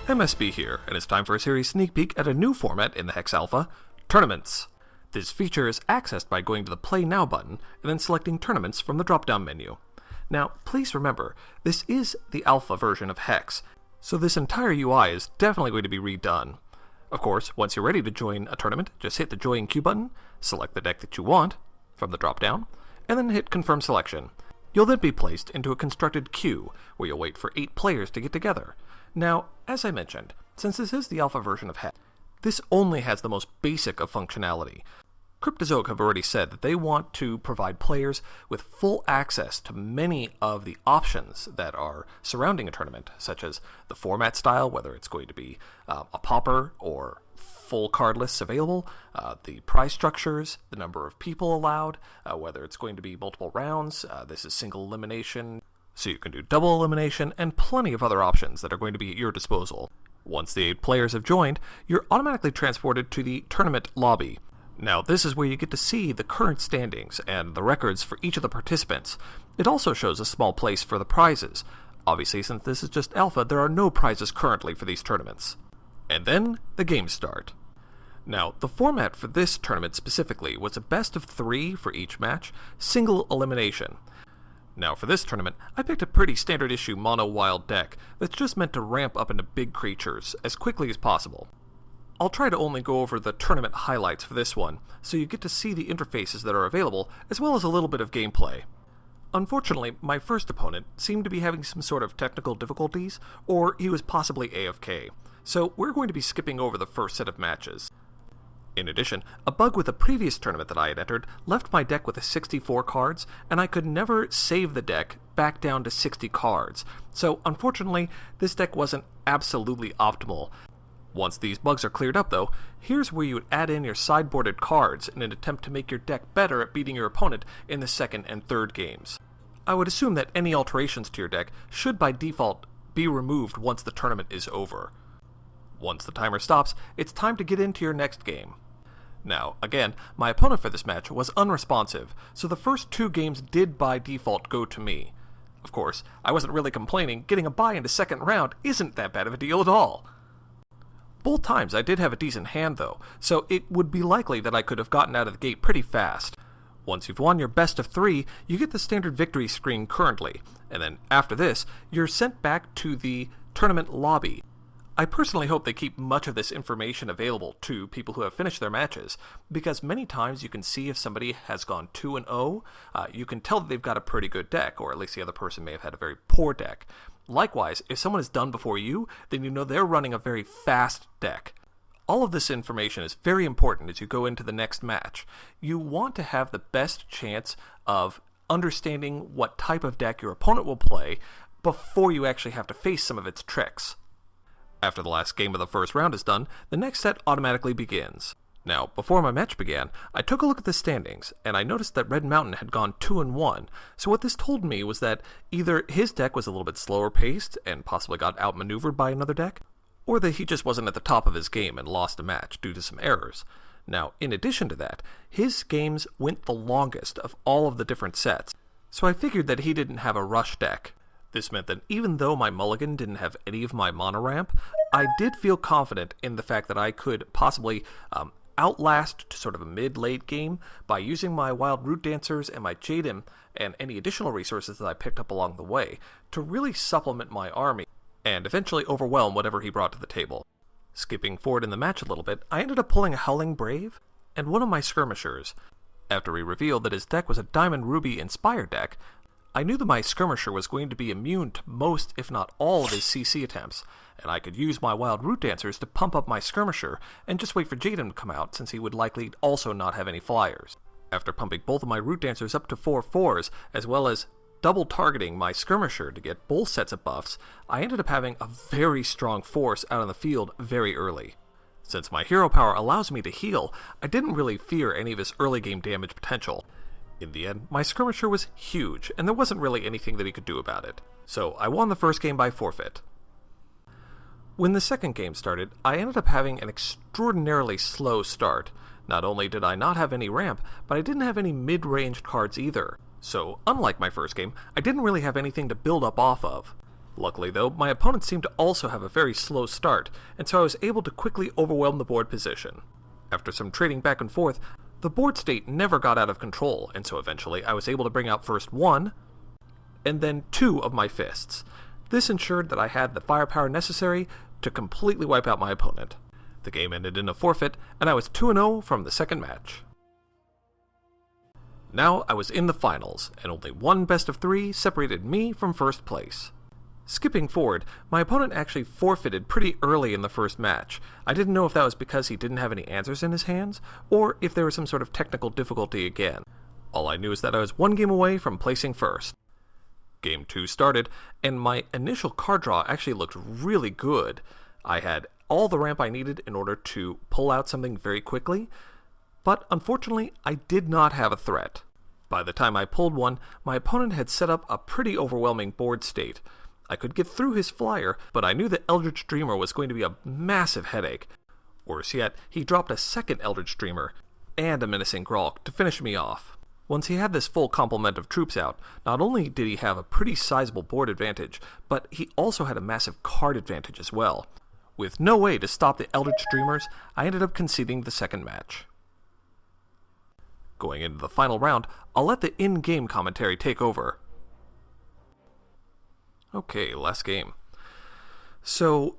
MSB here, and it's time for a series sneak peek at a new format in the Hex Alpha, Tournaments. This feature is accessed by going to the Play Now button and then selecting Tournaments from the drop-down menu. Now, please remember, this is the alpha version of Hex, so this entire UI is definitely going to be redone. Of course, once you're ready to join a tournament, just hit the Join Queue button, select the deck that you want from the drop-down, and then hit Confirm Selection. You'll then be placed into a constructed queue, where you'll wait for 8 players to get together. Now, as I mentioned, since this is the alpha version of Hex, this only has the most basic of functionality. Cryptozoic have already said that they want to provide players with full access to many of the options that are surrounding a tournament, such as the format style, whether it's going to be a pauper or full card lists available, the prize structures, the number of people allowed, whether it's going to be multiple rounds, this is single elimination, so you can do double elimination, and plenty of other options that are going to be at your disposal. Once the 8 players have joined, you're automatically transported to the tournament lobby. Now, this is where you get to see the current standings and the records for each of the participants. It also shows a small place for the prizes. Obviously, since this is just alpha, there are no prizes currently for these tournaments. And then, the games start. Now, the format for this tournament specifically was a best of 3 for each match, single elimination. Now, for this tournament, I picked a pretty standard issue mono wild deck that's just meant to ramp up into big creatures as quickly as possible. I'll try to only go over the tournament highlights for this one, so you get to see the interfaces that are available, as well as a little bit of gameplay. Unfortunately, my first opponent seemed to be having some sort of technical difficulties, or he was possibly AFK, so we're going to be skipping over the first set of matches. In addition, a bug with a previous tournament that I had entered left my deck with 64 cards, and I could never save the deck back down to 60 cards, so unfortunately, this deck wasn't absolutely optimal. Once these bugs are cleared up though, here's where you would add in your sideboarded cards in an attempt to make your deck better at beating your opponent in the second and third games. I would assume that any alterations to your deck should by default be removed once the tournament is over. Once the timer stops, it's time to get into your next game. Now, again, my opponent for this match was unresponsive, so the first 2 games did by default go to me. Of course, I wasn't really complaining, getting a bye into second round isn't that bad of a deal at all. Both times I did have a decent hand though, so it would be likely that I could have gotten out of the gate pretty fast. Once you've won your best of 3, you get the standard victory screen currently, and then after this, you're sent back to the tournament lobby. I personally hope they keep much of this information available to people who have finished their matches, because many times you can see if somebody has gone 2-0, you can tell that they've got a pretty good deck, or at least the other person may have had a very poor deck. Likewise, if someone is done before you, then you know they're running a very fast deck. All of this information is very important as you go into the next match. You want to have the best chance of understanding what type of deck your opponent will play before you actually have to face some of its tricks. After the last game of the first round is done, the next set automatically begins. Now, before my match began, I took a look at the standings, and I noticed that Red Mountain had gone 2-1, so what this told me was that either his deck was a little bit slower paced and possibly got outmaneuvered by another deck, or that he just wasn't at the top of his game and lost a match due to some errors. Now, in addition to that, his games went the longest of all of the different sets, so I figured that he didn't have a rush deck. This meant that even though my mulligan didn't have any of my mono ramp, I did feel confident in the fact that I could possibly outlast to sort of a mid-late game by using my Wild Root Dancers and my Jaden and any additional resources that I picked up along the way to really supplement my army and eventually overwhelm whatever he brought to the table. Skipping forward in the match a little bit, I ended up pulling a Howling Brave and one of my Skirmishers. After he revealed that his deck was a Diamond Ruby inspired deck, I knew that my Skirmisher was going to be immune to most, if not all, of his CC attempts, and I could use my Wild Root Dancers to pump up my Skirmisher and just wait for Jaden to come out since he would likely also not have any flyers. After pumping both of my Root Dancers up to 4/4s, as well as double targeting my Skirmisher to get both sets of buffs, I ended up having a very strong force out on the field very early. Since my hero power allows me to heal, I didn't really fear any of his early game damage potential. In the end, my Skirmisher was huge, and there wasn't really anything that he could do about it, so I won the first game by forfeit. When the second game started, I ended up having an extraordinarily slow start. Not only did I not have any ramp, but I didn't have any mid-ranged cards either. So, unlike my first game, I didn't really have anything to build up off of. Luckily though, my opponent seemed to also have a very slow start, and so I was able to quickly overwhelm the board position. After some trading back and forth, the board state never got out of control, and so eventually I was able to bring out first one, and then two of my fists. This ensured that I had the firepower necessary to completely wipe out my opponent. The game ended in a forfeit, and I was 2-0 from the second match. Now I was in the finals, and only one best of 3 separated me from first place. Skipping forward, my opponent actually forfeited pretty early in the first match. I didn't know if that was because he didn't have any answers in his hands, or if there was some sort of technical difficulty again. All I knew is that I was one game away from placing first. Game 2 started, and my initial card draw actually looked really good. I had all the ramp I needed in order to pull out something very quickly, but unfortunately I did not have a threat. By the time I pulled one, my opponent had set up a pretty overwhelming board state. I could get through his flyer, but I knew that Eldritch Dreamer was going to be a massive headache. Worse yet, he dropped a second Eldritch Dreamer and a Menacing Grolk to finish me off. Once he had this full complement of troops out, not only did he have a pretty sizable board advantage, but he also had a massive card advantage as well. With no way to stop the Eldritch Dreamers, I ended up conceding the second match. Going into the final round, I'll let the in-game commentary take over. Okay, last game. So,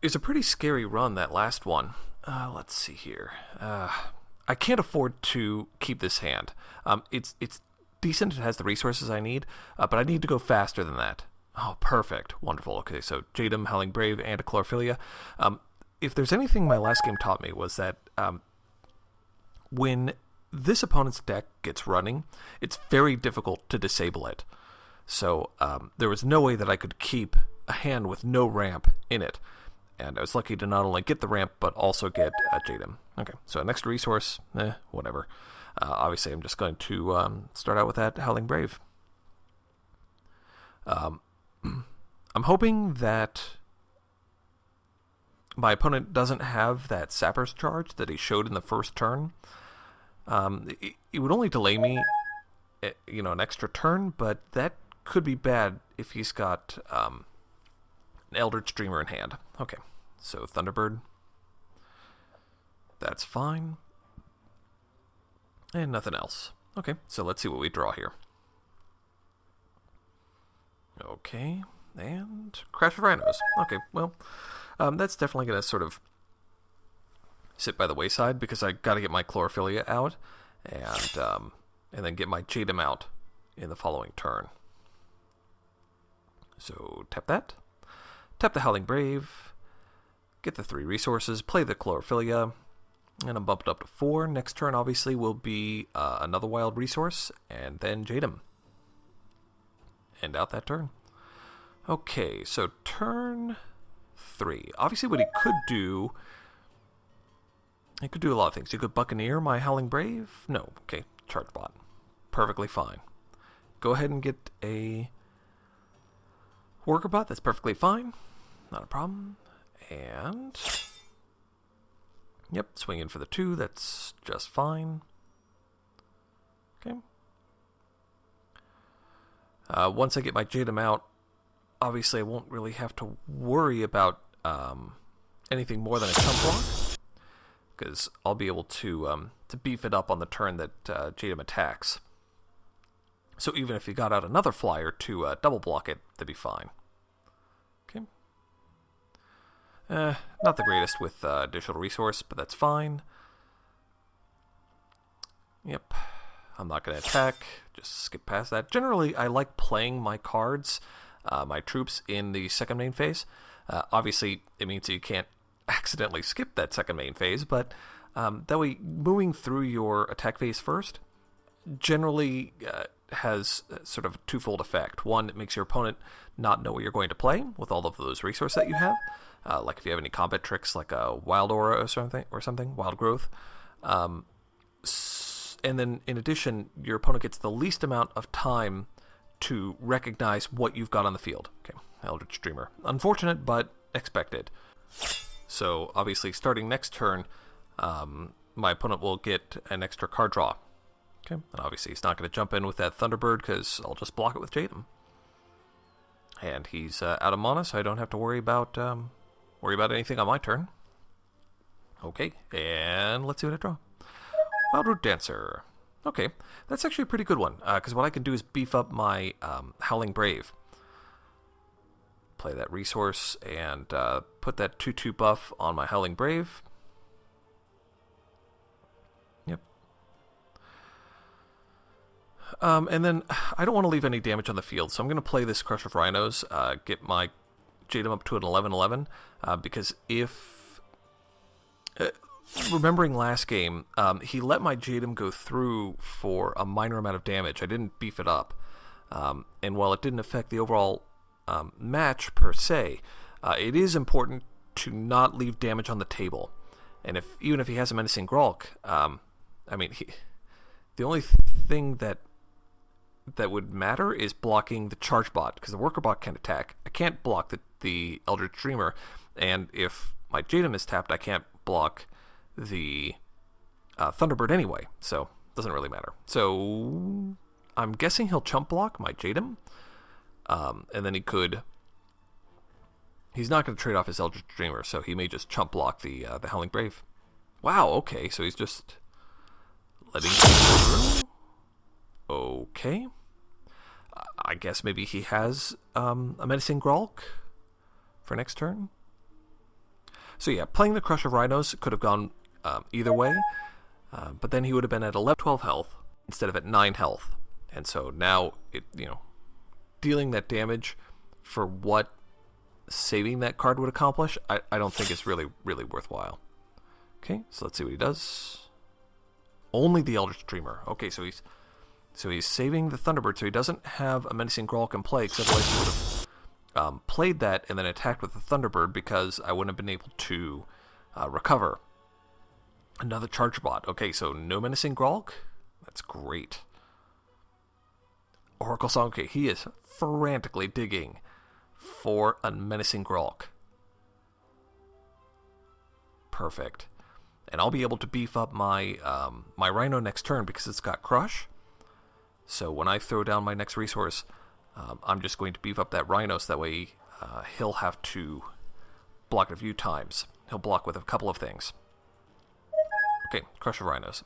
it's a pretty scary run, that last one. Let's see here. I can't afford to keep this hand. It's decent, it has the resources I need, but I need to go faster than that. Oh, perfect. Wonderful. Okay, so Jadem, Howling Brave, and a Chlorophylla. If there's anything my last game taught me was that when this opponent's deck gets running, it's very difficult to disable it. So there was no way that I could keep a hand with no ramp in it. And I was lucky to not only get the ramp, but also get Jadem. Okay, so next resource, whatever. Obviously, I'm just going to start out with that Howling Brave. I'm hoping that my opponent doesn't have that Sapper's Charge that he showed in the first turn. It would only delay me, an extra turn, but that could be bad if he's got an Eldritch Dreamer in hand. Okay, so Thunderbird. That's fine. And nothing else. Okay, so let's see what we draw here. Okay, and Crash of Rhinos. Okay, well, that's definitely going to sort of sit by the wayside because I got to get my Chlorophylla out and then get my Jadem out in the following turn. So tap that, tap the Howling Brave, get the 3 resources, play the Chlorophylla, and I'm bumped up to 4. Next turn obviously will be another wild resource, and then Jadem. End out that turn. Okay, so turn 3. Obviously what he could do a lot of things. He could Buccaneer my Howling Brave. No, okay, Charge Bot. Perfectly fine. Go ahead and get a Worker Bot, that's perfectly fine. Not a problem. And yep, swing in for the 2, that's just fine. Okay. Once I get my Jadem out, obviously I won't really have to worry about anything more than a chump block, because I'll be able to beef it up on the turn that Jadem attacks. So even if you got out another flyer to double block it, that'd be fine. Okay. Not the greatest with additional resource, but that's fine. Yep. I'm not going to attack. Just skip past that. Generally, I like playing my cards, my troops, in the second main phase. Obviously, it means that you can't accidentally skip that second main phase, but that way, moving through your attack phase first generally has sort of a twofold effect. One, it makes your opponent not know what you're going to play with all of those resources that you have. Like if you have any combat tricks, like a Wild Aura or something, Wild Growth. And then, in addition, your opponent gets the least amount of time to recognize what you've got on the field. Okay, Eldritch Dreamer. Unfortunate, but expected. So, obviously, starting next turn, my opponent will get an extra card draw. Okay, and obviously he's not going to jump in with that Thunderbird because I'll just block it with Jadem. And he's out of mana, so I don't have to worry about anything on my turn. Okay, and let's see what I draw. Wild Root Dancer. Okay, that's actually a pretty good one, because what I can do is beef up my Howling Brave. Play that resource and put that 2/2 buff on my Howling Brave. Yep. And then I don't want to leave any damage on the field, so I'm going to play this Crush of Rhinos, get my Jadem up to an 11/11, because if... remembering last game, he let my Jadem go through for a minor amount of damage. I didn't beef it up. And while it didn't affect the overall match per se, it is important to not leave damage on the table. And even if he has a Menacing Grolk, I mean, the only thing that would matter is blocking the Charge Bot, because the Worker Bot can attack. I can't block the Eldritch Dreamer, and if my Jadem is tapped, I can't block the Thunderbird anyway, so it doesn't really matter. So I'm guessing he'll chump block my Jadem, and then he's not going to trade off his Eldritch Dreamer, so he may just chump block the Howling Brave. Wow, okay, so he's just letting through. Okay. I guess maybe he has a Menacing Grolk for next turn. So yeah, playing the Crush of Rhinos could have gone either way, but then he would have been at 12 health instead of at 9 health. And so now, dealing that damage for what saving that card would accomplish, I don't think is really, really worthwhile. Okay, so let's see what he does. Only the Eldritch Dreamer. Okay, so he's saving the Thunderbird, so he doesn't have a Menacing Grolk in play, because otherwise he would have played that and then attacked with the Thunderbird, because I wouldn't have been able to recover. Another Charge Bot. Okay, so no Menacing Grolk. That's great. Oracle Song. Okay, he is frantically digging for a Menacing Grolk. Perfect. And I'll be able to beef up my my Rhino next turn because it's got Crush. So when I throw down my next resource, I'm just going to beef up that Rhino, so that way he'll have to block it a few times. He'll block with a couple of things. Okay, Crush of Rhinos.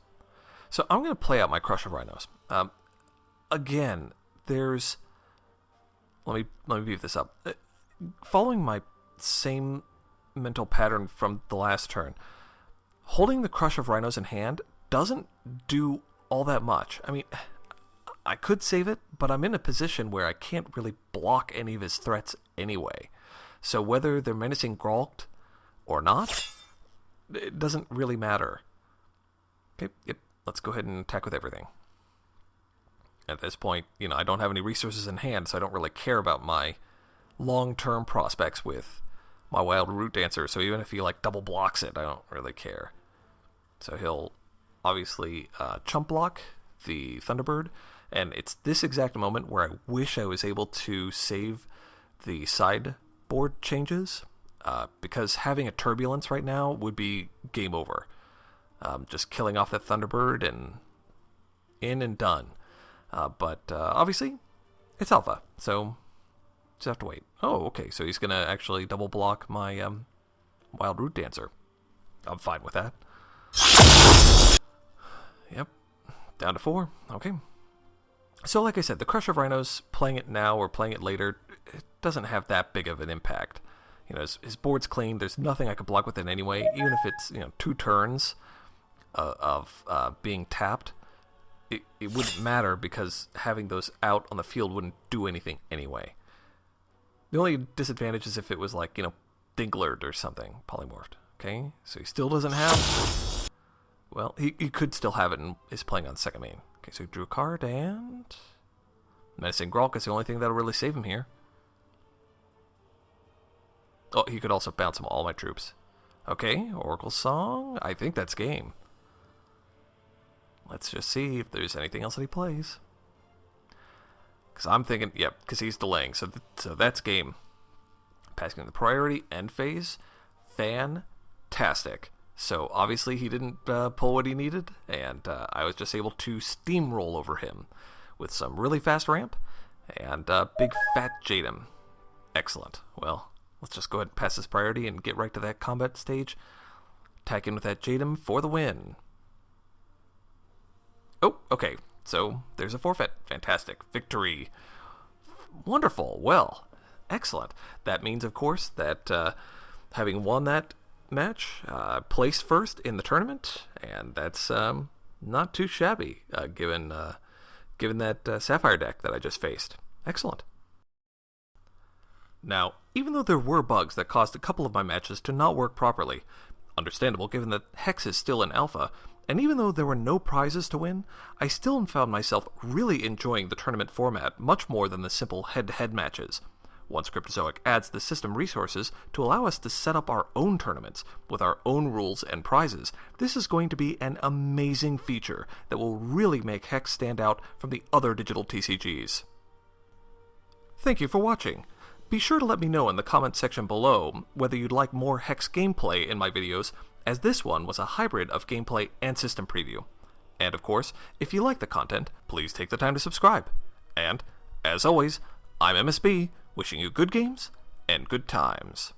So I'm going to play out my Crush of Rhinos. Again, there's... Let me beef this up. Following my same mental pattern from the last turn, holding the Crush of Rhinos in hand doesn't do all that much. I mean, I could save it, but I'm in a position where I can't really block any of his threats anyway. So whether they're Menacing Grolked or not, it doesn't really matter. Okay, yep, let's go ahead and attack with everything. At this point, I don't have any resources in hand, so I don't really care about my long-term prospects with my Wild Root Dancer, so even if he double blocks it, I don't really care. So he'll obviously chump block the Thunderbird, and it's this exact moment where I wish I was able to save the sideboard changes, because having a Turbulence right now would be game over. Just killing off that Thunderbird and in and done. But obviously, it's alpha, so just have to wait. Oh, okay, so he's going to actually double block my Wild Root Dancer. I'm fine with that. Yep, down to 4. Okay. So like I said, the Crush of Rhinos, playing it now or playing it later, it doesn't have that big of an impact. His board's clean. There's nothing I could block with it anyway, even if it's 2 turns of being tapped. It wouldn't matter, because having those out on the field wouldn't do anything anyway. The only disadvantage is if it was Dinklerd or something, polymorphed. Okay, so he still doesn't have... Well, he could still have it and is playing on second main. Okay, so he drew a card, and... Menacing Grolk is the only thing that'll really save him here. Oh, he could also bounce him all my troops. Okay, Oracle Song. I think that's game. Let's just see if there's anything else that he plays. Because I'm thinking, yep, because he's delaying. So that's game. Passing the priority, end phase. Fantastic. So obviously he didn't pull what he needed, and I was just able to steamroll over him with some really fast ramp and big fat Jadem. Excellent. Well, let's just go ahead and pass this priority and get right to that combat stage. Attack in with that Jadam for the win. Oh, okay. So there's a forfeit. Fantastic. Victory. Wonderful. Well, excellent. That means, of course, that having won that match, placed first in the tournament, and that's not too shabby, given that Sapphire deck that I just faced. Excellent. Now, even though there were bugs that caused a couple of my matches to not work properly, understandable given that Hex is still in alpha, and even though there were no prizes to win, I still found myself really enjoying the tournament format much more than the simple head-to-head matches. Once Cryptozoic adds the system resources to allow us to set up our own tournaments with our own rules and prizes, this is going to be an amazing feature that will really make Hex stand out from the other digital TCGs. Thank you for watching. Be sure to let me know in the comments section below whether you'd like more Hex gameplay in my videos, as this one was a hybrid of gameplay and system preview. And of course, if you like the content, please take the time to subscribe. And, as always, I'm MSB, wishing you good games and good times.